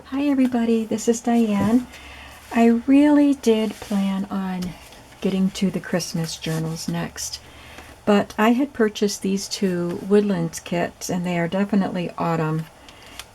Hi everybody, this is Diane. I really did plan on getting to the Christmas journals next, but I had purchased these two Woodlands kits and they are definitely autumn,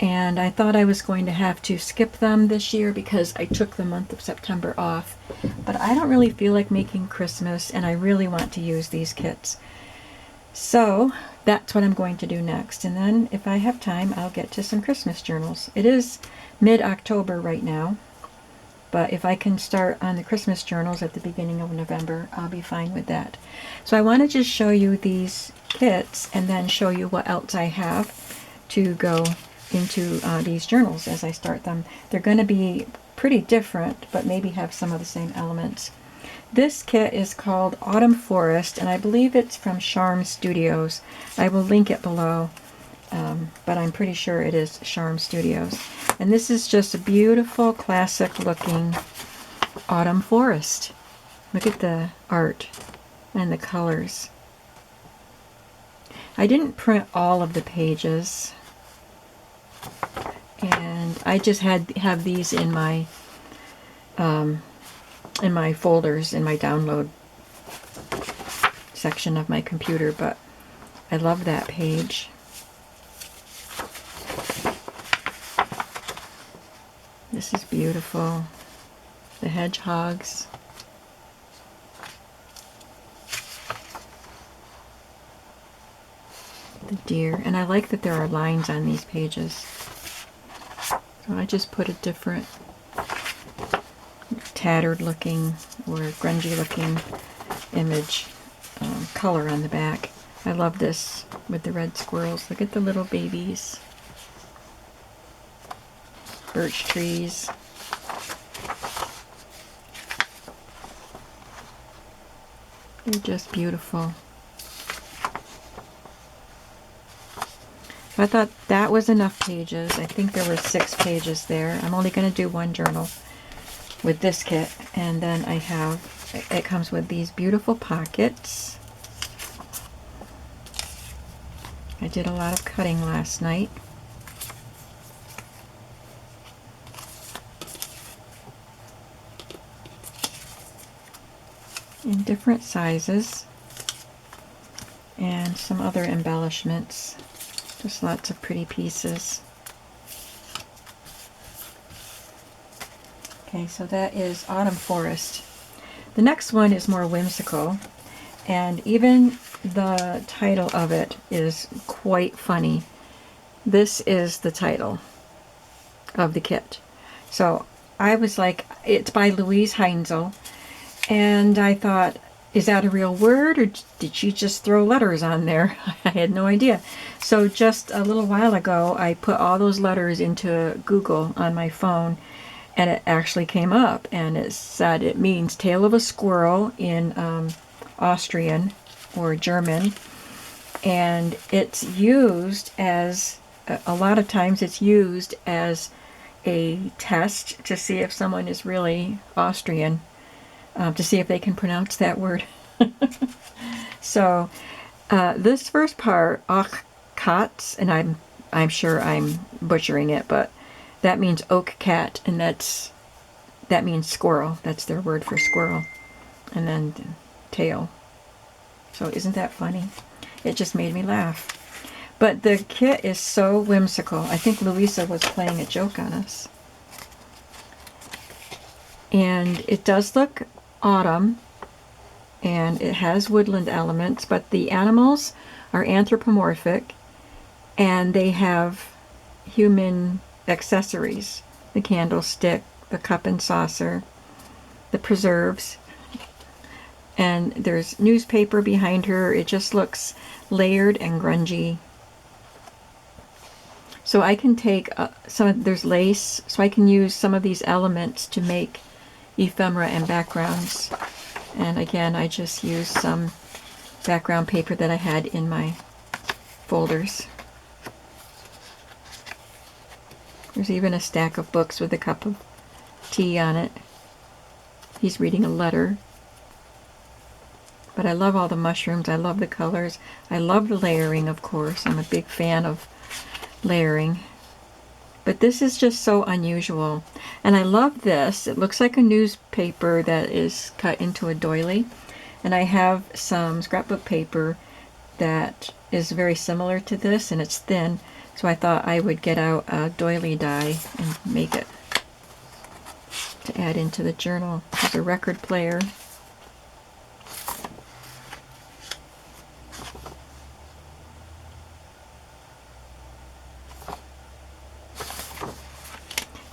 and I thought I was going to have to skip them this year because I took the month of September off, but I don't really feel like making Christmas and I really want to use these kits. So that's what I'm going to do next, and then if I have time I'll get to some Christmas journals. It is mid-October right now, but if I can start on the Christmas journals at the beginning of November, I'll be fine with that. So I want to just show you these kits and then show you what else I have to go into these journals as I start them. They're going to be pretty different, but maybe have some of the same elements. This kit is called Autumn Forest, and I believe it's from Charm Studios. I will link it below, but I'm pretty sure it is Charm Studios. And this is just a beautiful, classic-looking autumn forest. Look at the art and the colors. I didn't print all of the pages, and I just have these in my folders in my download section of my computer, but I love that page. This is beautiful. The hedgehogs. The deer. And I like that there are lines on these pages. So I just put a different tattered looking or grungy looking image color on the back. I love this with the red squirrels. Look at the little babies. Birch trees. They're just beautiful. So I thought that was enough pages. I think there were 6 pages there. I'm only going to do one journal with this kit, and then it comes with these beautiful pockets. I did a lot of cutting last night. In different sizes, and some other embellishments. Just lots of pretty pieces. Okay, so that is Autumn Forest. The next one is more whimsical, and even the title of it is quite funny. This is the title of the kit. So I was like, it's by Louise Heinzel, and I thought, is that a real word, or did she just throw letters on there? I had no idea. So just a little while ago, I put all those letters into Google on my phone, and it actually came up, and it said it means tail of a squirrel in Austrian or German, and it's used as, a lot of times it's used as a test to see if someone is really Austrian. To see if they can pronounce that word. So this first part, och katz, and I'm sure I'm butchering it, but that means oak cat, and that means squirrel. That's their word for squirrel. And then tail. So isn't that funny? It just made me laugh. But the kit is so whimsical. I think Louisa was playing a joke on us. And it does look autumn, and it has woodland elements, but the animals are anthropomorphic, and they have human accessories. The candlestick, the cup and saucer, the preserves, and there's newspaper behind her. It just looks layered and grungy. So I can take there's lace, so I can use some of these elements to make ephemera and backgrounds. And again, I just used some background paper that I had in my folders. There's even a stack of books with a cup of tea on it. He's reading a letter. But I love all the mushrooms. I love the colors. I love the layering, of course. I'm a big fan of layering. But this is just so unusual. And I love this. It looks like a newspaper that is cut into a doily. And I have some scrapbook paper that is very similar to this, and it's thin. So I thought I would get out a doily die and make it to add into the journal. There's a record player.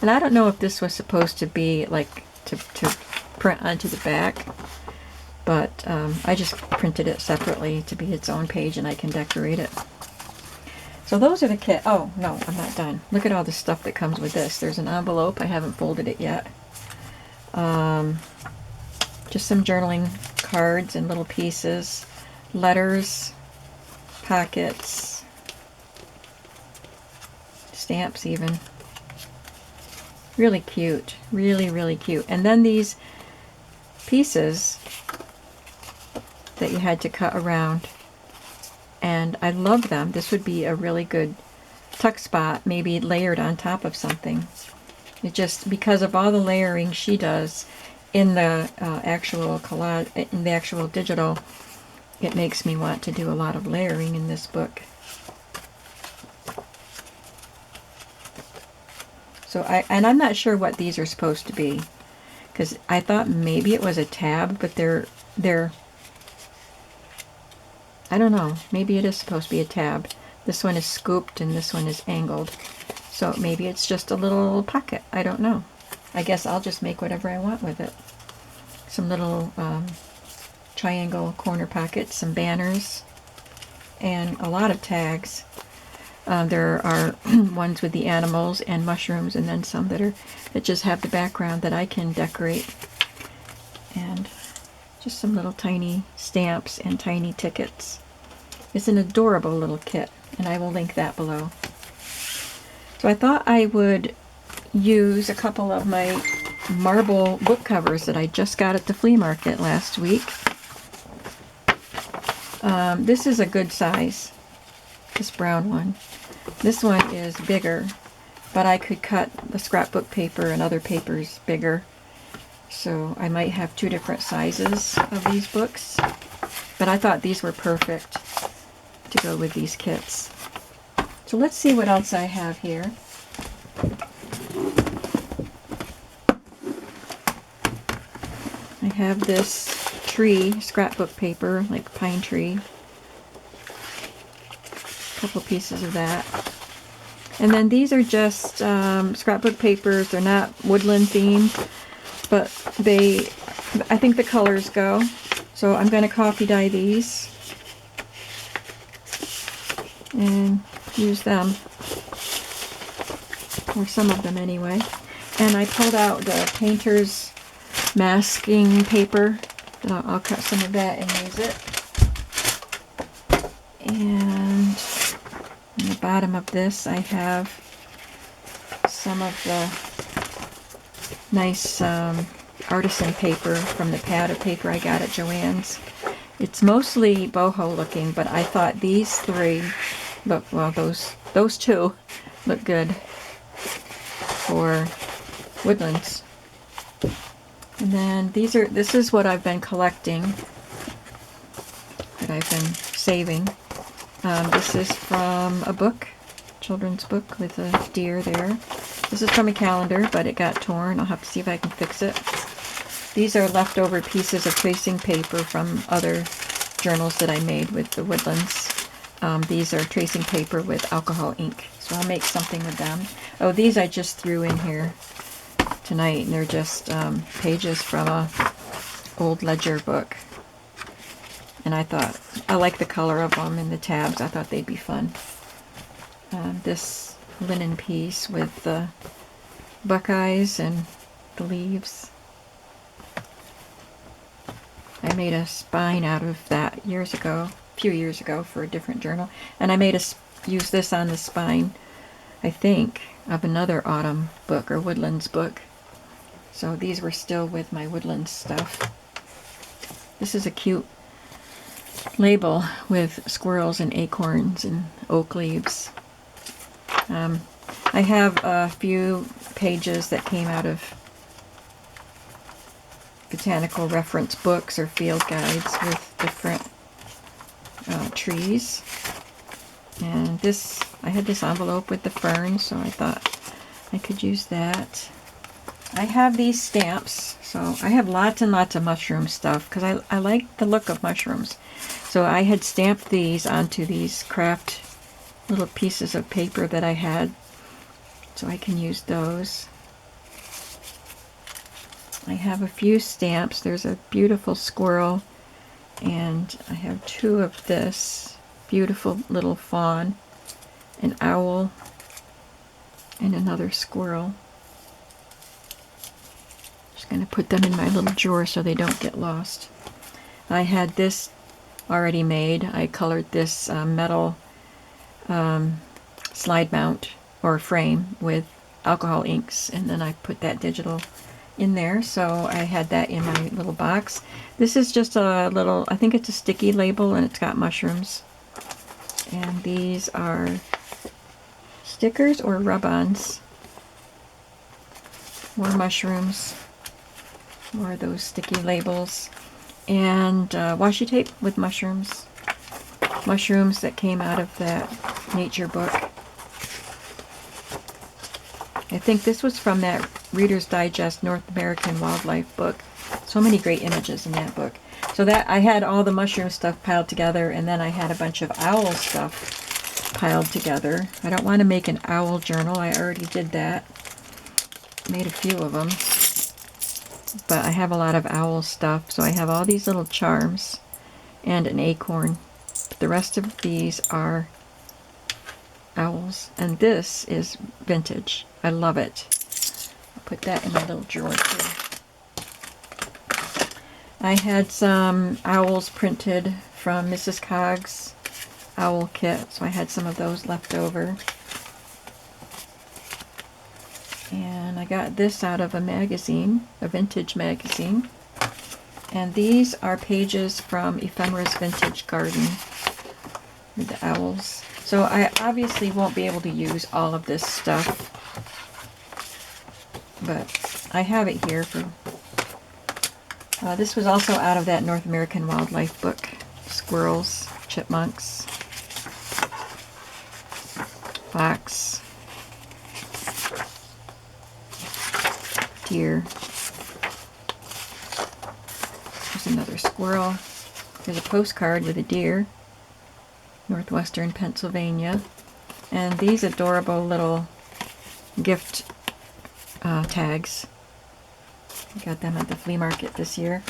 And I don't know if this was supposed to be like to print onto the back, but I just printed it separately to be its own page, and I can decorate it. So those are the kit. Oh, no, I'm not done. Look at all the stuff that comes with this. There's an envelope. I haven't folded it yet. Just some journaling cards and little pieces. Letters, pockets, stamps even. Really cute. Really, really cute. And then these pieces that you had to cut around. And I love them. This would be a really good tuck spot, maybe layered on top of something. It just, because of all the layering she does in the actual collage, in the actual digital, it makes me want to do a lot of layering in this book. So and I'm not sure what these are supposed to be, because I thought maybe it was a tab, but they're I don't know, maybe it is supposed to be a tab. This one is scooped and this one is angled. So maybe it's just a little pocket. I don't know. I guess I'll just make whatever I want with it. Some little triangle corner pockets, some banners, and a lot of tags. There are ones with the animals and mushrooms, and then some that just have the background that I can decorate. And just some little tiny stamps and tiny tickets. It's an adorable little kit, and I will link that below. So I thought I would use a couple of my marble book covers that I just got at the flea market last week. This is a good size, this brown one. This one is bigger, but I could cut the scrapbook paper and other papers bigger. So I might have two different sizes of these books, but I thought these were perfect to go with these kits. So let's see what else I have here. I have this tree scrapbook paper, like pine tree. A couple pieces of that. And then these are just scrapbook papers. They're not woodland themed, but I think the colors go. So I'm going to coffee dye these and use them, or some of them anyway. And I pulled out the painter's masking paper. I'll cut some of that and use it. And on the bottom of this I have some of the nice artisan paper from the pad of paper I got at Joann's. It's mostly boho looking, but I thought these three look, well, those two look good for Woodlands. And then this is what I've been collecting, that I've been saving. This is from a book, children's book with a deer there. This is from a calendar, but it got torn. I'll have to see if I can fix it. These are leftover pieces of tracing paper from other journals that I made with the Woodlands. These are tracing paper with alcohol ink, so I'll make something with them. Oh, these I just threw in here tonight, and they're just pages from a old ledger book. And I thought, I like the color of them and the tabs. I thought they'd be fun. This linen piece with the buckeyes and the leaves. I made a spine out of that years ago, a few years ago, for a different journal. And I use this on the spine, I think, of another autumn book or Woodlands book. So these were still with my Woodlands stuff. This is a cute label with squirrels and acorns and oak leaves. I have a few pages that came out of botanical reference books or field guides with different trees. And this, I had this envelope with the ferns, so I thought I could use that. I have these stamps, so I have lots and lots of mushroom stuff because I like the look of mushrooms. So I had stamped these onto these craft little pieces of paper that I had, so I can use those. I have a few stamps. There's a beautiful squirrel, and I have two of this beautiful little fawn, an owl, and another squirrel. Just going to put them in my little drawer so they don't get lost. I had this already made. I colored this metal slide mount or frame with alcohol inks, and then I put that digital in there, so I had that in my little box. This is just a little, I think it's a sticky label, and it's got mushrooms. And these are stickers or rub-ons. More mushrooms. More of those sticky labels. And washi tape with mushrooms. Mushrooms that came out of that nature book. I think this was from that Reader's Digest North American Wildlife book. So many great images in that book. So that I had all the mushroom stuff piled together, and then I had a bunch of owl stuff piled together. I don't want to make an owl journal. I already did that. Made a few of them. But I have a lot of owl stuff. So I have all these little charms and an acorn. But the rest of these are owls. And this is vintage. I love it. I'll put that in my little drawer too. I had some owls printed from Mrs. Cog's owl kit, so I had some of those left over. And I got this out of a magazine, a vintage magazine. And these are pages from Ephemera's Vintage Garden with the owls. So I obviously won't be able to use all of this stuff, but I have it here for... this was also out of that North American Wildlife book. Squirrels, chipmunks, fox, deer. There's another squirrel. There's a postcard with a deer. Northwestern Pennsylvania. And these adorable little gift tags. I got them at the flea market this year.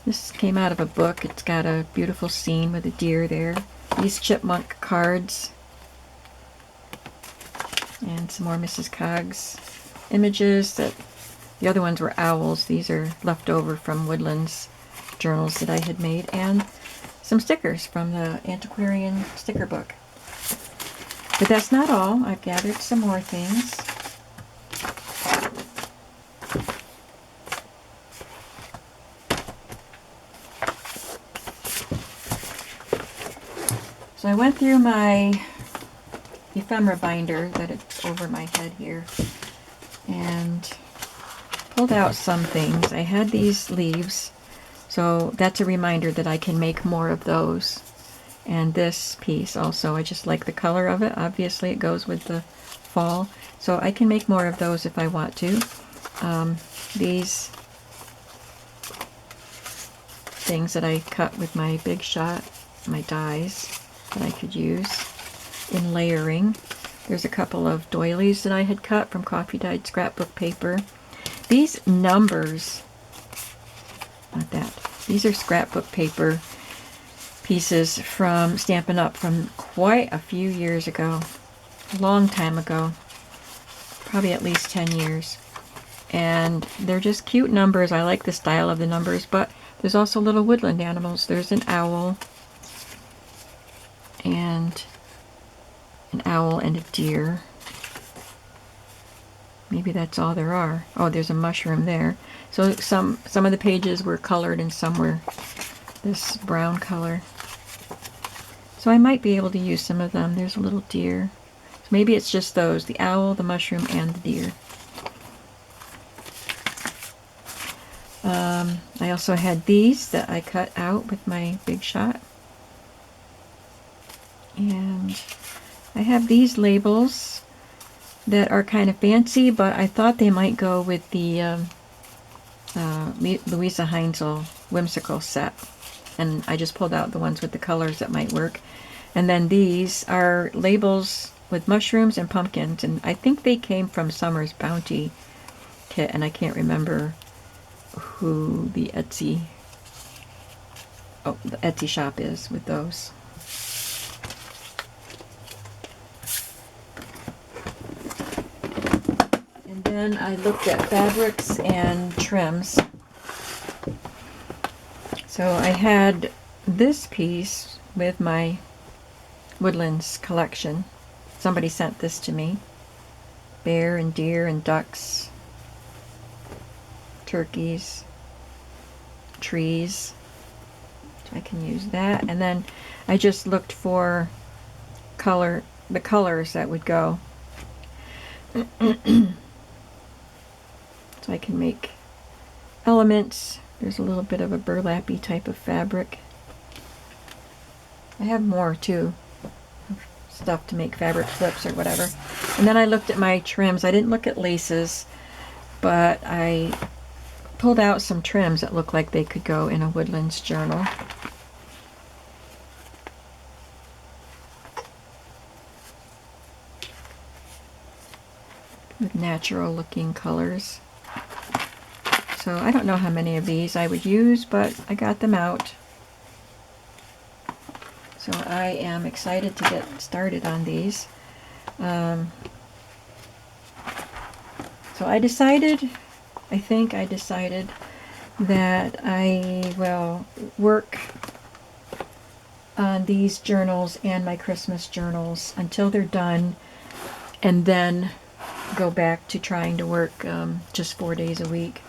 This came out of a book. It's got a beautiful scene with a deer there. These chipmunk cards. And some more Mrs. Cog's images. That the other ones were owls. These are left over from Woodlands journals that I had made. And some stickers from the antiquarian sticker book. But that's not all. I've gathered some more things. So I went through my ephemera binder that it's over my head here and pulled out some things. I had these leaves, so that's a reminder that I can make more of those. And this piece also, I just like the color of it. Obviously it goes with the fall, so I can make more of those if I want to. These things that I cut with my Big Shot, my dies that I could use in layering. There's a couple of doilies that I had cut from coffee dyed scrapbook paper. These numbers, not that, these are scrapbook paper pieces from Stampin' Up! From quite a few years ago, a long time ago, probably at least 10 years. And they're just cute numbers. I like the style of the numbers, but there's also little woodland animals. There's an owl and a deer. Maybe that's all there are. Oh, there's a mushroom there. So some of the pages were colored and some were this brown color. So I might be able to use some of them. There's a little deer. So Maybe it's just those, the owl, the mushroom, and the deer. I also had these that I cut out with my Big Shot. And I have these labels that are kind of fancy, but I thought they might go with the Louisa Heinzel whimsical set. And I just pulled out the ones with the colors that might work. And then these are labels with mushrooms and pumpkins, and I think they came from Summer's Bounty kit, and I can't remember who the Etsy shop is with those. And then I looked at fabrics and trims. So I had this piece with my Woodlands collection. Somebody sent this to me. Bear and deer and ducks, turkeys, trees. So I can use that. And then I just looked for the colors that would go. So I can make elements. There's a little bit of a burlappy type of fabric. I have more too, stuff to make fabric flips or whatever. And then I looked at my trims. I didn't look at laces, but I pulled out some trims that look like they could go in a Woodlands journal. With natural looking colors. So I don't know how many of these I would use, but I got them out. So I am excited to get started on these. So I think I decided that I will work on these journals and my Christmas journals until they're done, and then go back to trying to work just 4 days a week,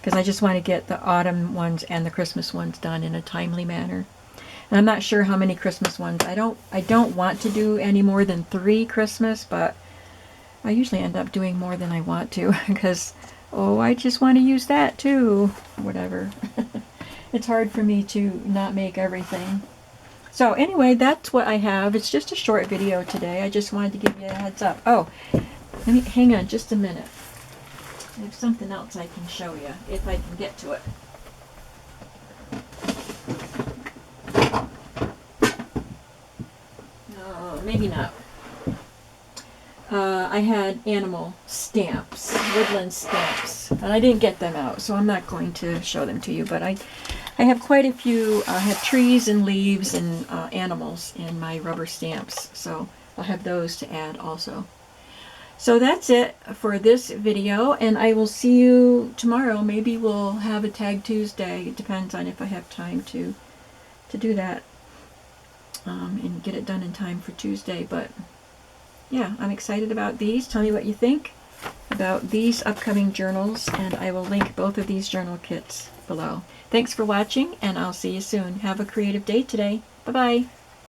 because I just want to get the autumn ones and the Christmas ones done in a timely manner. And I'm not sure how many Christmas ones. I don't want to do any more than 3 Christmas, but I usually end up doing more than I want to because, oh, I just want to use that too. Whatever. It's hard for me to not make everything. So anyway, that's what I have. It's just a short video today. I just wanted to give you a heads up. Oh, let me hang on just a minute. I have something else I can show you if I can get to it. Maybe not. I had animal stamps, woodland stamps, and I didn't get them out, so I'm not going to show them to you, but I have quite a few. I have trees and leaves and animals in my rubber stamps, so I'll have those to add also. So that's it for this video, and I will see you tomorrow. Maybe we'll have a Tag Tuesday. It depends on if I have time to do that. And get it done in time for Tuesday. But yeah, I'm excited about these. Tell me what you think about these upcoming journals, and I will link both of these journal kits below. Thanks for watching, and I'll see you soon. Have a creative day today. Bye-bye.